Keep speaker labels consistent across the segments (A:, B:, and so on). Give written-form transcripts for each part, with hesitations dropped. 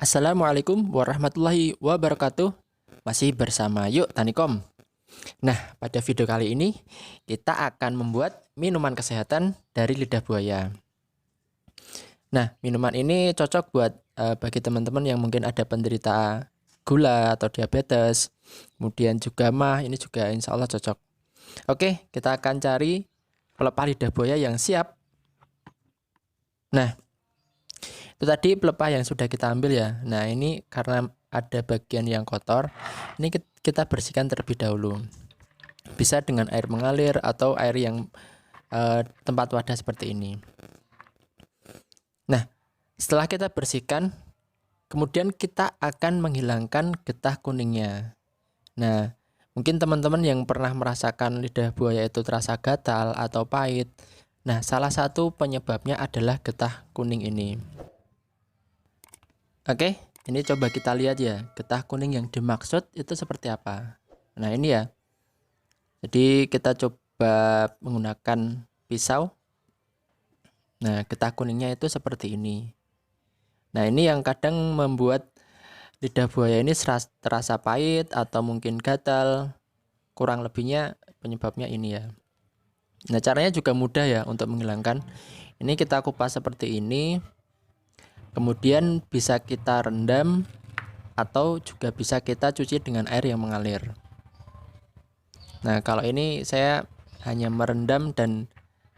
A: Assalamualaikum warahmatullahi wabarakatuh. Masih bersama Yuk Tanikom. Nah, pada video kali ini kita akan membuat minuman kesehatan dari lidah buaya. Nah, minuman ini cocok buat bagi teman-teman yang mungkin ada penderita gula atau diabetes. Kemudian juga mah, ini juga insya Allah cocok. Oke, kita akan cari pelepah lidah buaya yang siap. Nah, itu tadi pelepah yang sudah kita ambil ya. Nah, ini karena ada bagian yang kotor, ini kita bersihkan terlebih dahulu. Bisa dengan air mengalir atau air yang tempat wadah seperti ini. Nah, setelah kita bersihkan, kemudian kita akan menghilangkan getah kuningnya. Nah, mungkin teman-teman yang pernah merasakan lidah buaya itu terasa gatal atau pahit. Nah, salah satu penyebabnya adalah getah kuning ini. Oke, ini coba kita lihat ya, getah kuning yang dimaksud itu seperti apa. Nah, ini ya. Jadi kita coba menggunakan pisau. Nah, getah kuningnya itu seperti ini. Nah, ini yang kadang membuat lidah buaya ini terasa pahit atau mungkin gatal. Kurang lebihnya penyebabnya ini ya. Nah, caranya juga mudah ya untuk menghilangkan. Ini kita kupas seperti ini. Kemudian bisa kita rendam atau juga bisa kita cuci dengan air yang mengalir. Nah, kalau ini saya hanya merendam dan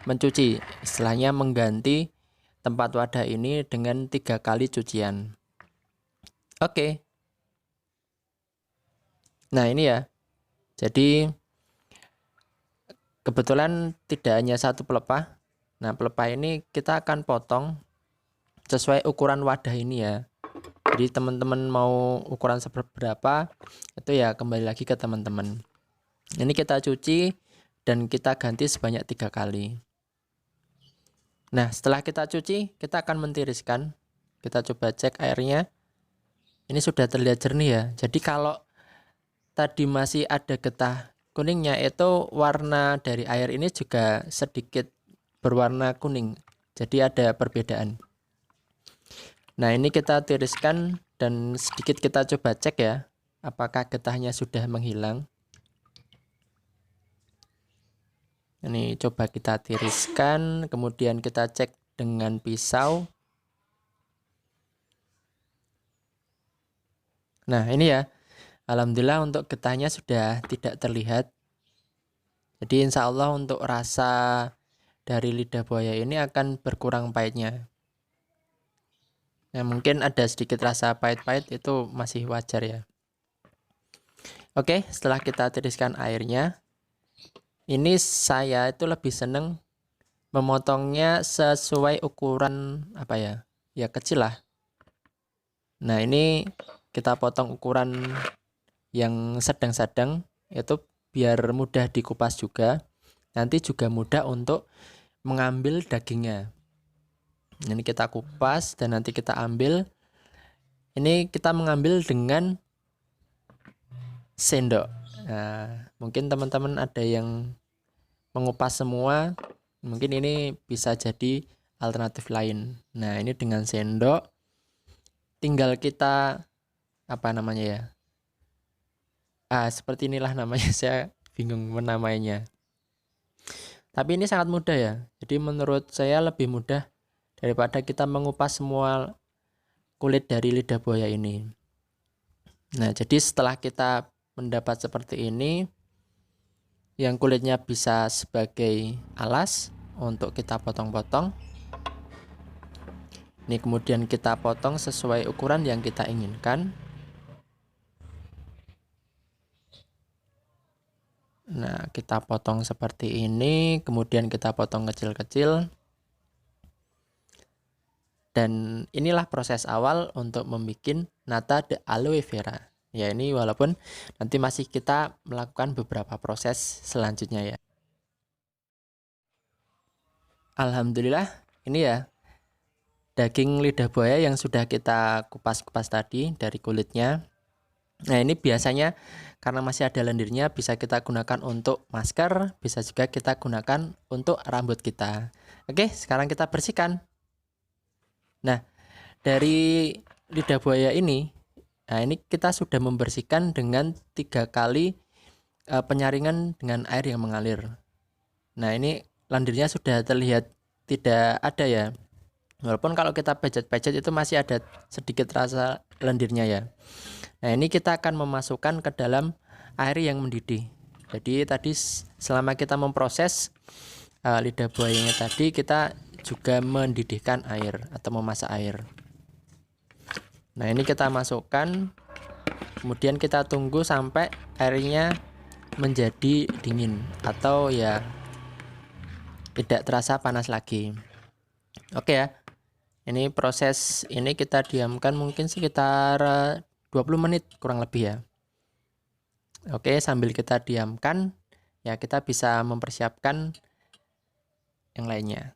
A: mencuci, istilahnya mengganti tempat wadah ini dengan 3 kali cucian. Oke. Nah, ini ya. Jadi kebetulan tidak hanya satu pelepah. Nah, pelepah ini kita akan potong sesuai ukuran wadah ini ya. Jadi teman-teman mau ukuran seberapa itu ya kembali lagi ke teman-teman. Ini kita cuci dan kita ganti sebanyak 3 kali. Nah, setelah kita cuci, kita akan mentiriskan. Kita coba cek airnya. Ini sudah terlihat jernih ya. Jadi kalau tadi masih ada getah kuningnya, itu warna dari air ini juga sedikit berwarna kuning. Jadi ada perbedaan. Nah, ini kita tiriskan dan sedikit kita coba cek ya, apakah getahnya sudah menghilang. Ini coba kita tiriskan, kemudian kita cek dengan pisau. Nah, ini ya, alhamdulillah untuk getahnya sudah tidak terlihat. Jadi insya Allah untuk rasa dari lidah buaya ini akan berkurang pahitnya. Nah, mungkin ada sedikit rasa pahit-pahit, itu masih wajar ya. Oke, setelah kita tiriskan airnya, ini saya itu lebih seneng memotongnya sesuai ukuran apa ya? Ya kecil lah. Nah, ini kita potong ukuran yang sedang-sedang, itu biar mudah dikupas juga. Nanti juga mudah untuk mengambil dagingnya. Ini kita kupas dan nanti kita ambil. Ini kita mengambil dengan sendok. Nah, mungkin teman-teman ada yang mengupas semua, mungkin ini bisa jadi alternatif lain. Nah, ini dengan sendok, tinggal kita apa namanya ya? Seperti inilah namanya, saya bingung menamainya. Tapi ini sangat mudah ya. Jadi menurut saya lebih mudah daripada kita mengupas semua kulit dari lidah buaya ini. Nah, jadi setelah kita mendapat seperti ini, yang kulitnya bisa sebagai alas untuk kita potong-potong. Ini kemudian kita potong sesuai ukuran yang kita inginkan. Nah, kita potong seperti ini, kemudian kita potong kecil-kecil. Dan inilah proses awal untuk membuat nata de aloe vera. Ya, ini walaupun nanti masih kita melakukan beberapa proses selanjutnya ya. Alhamdulillah, ini ya daging lidah buaya yang sudah kita kupas-kupas tadi dari kulitnya. Nah, ini biasanya karena masih ada lendirnya bisa kita gunakan untuk masker, bisa juga kita gunakan untuk rambut kita. Oke, sekarang kita bersihkan. Nah, dari lidah buaya ini, nah ini kita sudah membersihkan dengan 3 kali penyaringan dengan air yang mengalir. Nah ini lendirnya sudah terlihat tidak ada ya. Walaupun kalau kita pijat-pijat itu masih ada sedikit rasa lendirnya ya. Nah ini kita akan memasukkan ke dalam air yang mendidih. Jadi tadi selama kita memproses lidah buayanya tadi, kita juga mendidihkan air atau memasak air. Nah ini kita masukkan, kemudian kita tunggu sampai airnya menjadi dingin atau ya tidak terasa panas lagi. Oke ya, ini proses ini kita diamkan mungkin sekitar 20 menit kurang lebih ya. Oke, sambil kita diamkan ya kita bisa mempersiapkan yang lainnya.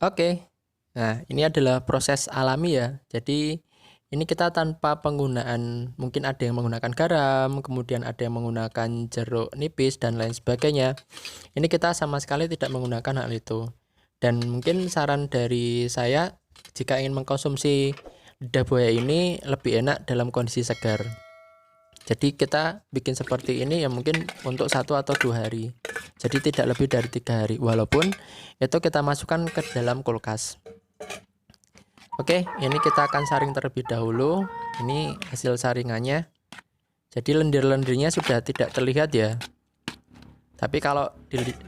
A: Oke, nah ini adalah proses alami ya. Jadi ini kita tanpa penggunaan, mungkin ada yang menggunakan garam, kemudian ada yang menggunakan jeruk nipis dan lain sebagainya. Ini kita sama sekali tidak menggunakan hal itu. Dan mungkin saran dari saya, jika ingin mengkonsumsi lidah buaya ini lebih enak dalam kondisi segar. Jadi kita bikin seperti ini ya mungkin untuk 1 atau 2 hari. Jadi tidak lebih dari 3 hari. Walaupun itu kita masukkan ke dalam kulkas. Oke, ini kita akan saring terlebih dahulu. Ini hasil saringannya. Jadi lendir-lendirnya sudah tidak terlihat ya. Tapi kalau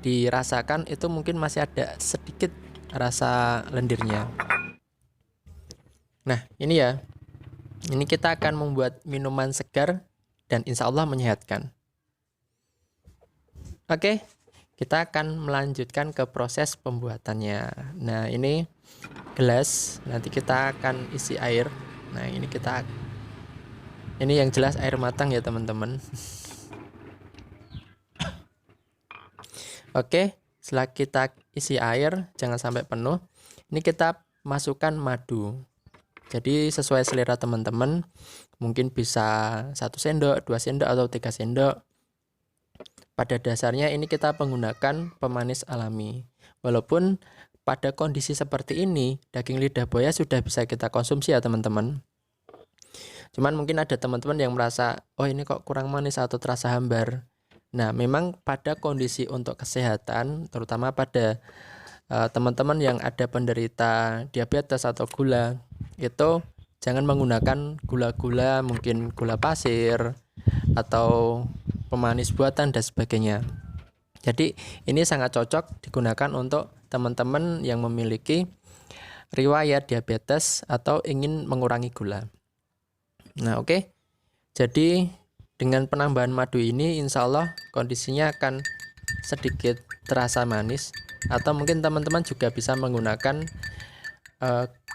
A: dirasakan itu mungkin masih ada sedikit rasa lendirnya. Nah, ini ya. Ini kita akan membuat minuman segar dan insya Allah menyehatkan. Oke, kita akan melanjutkan ke proses pembuatannya. Nah, ini gelas, nanti kita akan isi air. Nah ini yang jelas air matang ya teman-teman. Oke, setelah kita isi air jangan sampai penuh, ini kita masukkan madu. Jadi sesuai selera teman-teman, mungkin bisa 1 sendok, 2 sendok atau 3 sendok. Pada dasarnya ini kita menggunakan pemanis alami. Walaupun pada kondisi seperti ini, daging lidah buaya sudah bisa kita konsumsi ya teman-teman. Cuman mungkin ada teman-teman yang merasa, oh ini kok kurang manis atau terasa hambar. Nah memang pada kondisi untuk kesehatan, terutama pada teman-teman yang ada penderita diabetes atau gula, itu jangan menggunakan gula-gula, mungkin gula pasir atau pemanis buatan dan sebagainya. Jadi ini sangat cocok digunakan untuk teman-teman yang memiliki riwayat diabetes atau ingin mengurangi gula. Nah oke, jadi dengan penambahan madu ini insya Allah kondisinya akan sedikit terasa manis. Atau mungkin teman-teman juga bisa menggunakan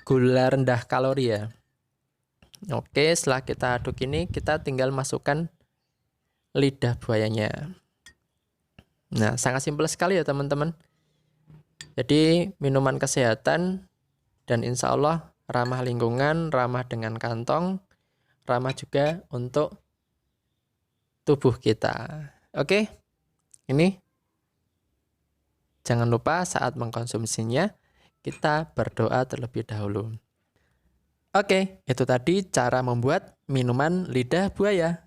A: gula rendah kalori ya. Oke, setelah kita aduk ini kita tinggal masukkan lidah buayanya. Nah sangat simpel sekali ya teman-teman. Jadi minuman kesehatan dan insya Allah ramah lingkungan, ramah dengan kantong, ramah juga untuk tubuh kita. Oke, ini jangan lupa saat mengkonsumsinya kita berdoa terlebih dahulu. Oke, itu tadi cara membuat minuman lidah buaya.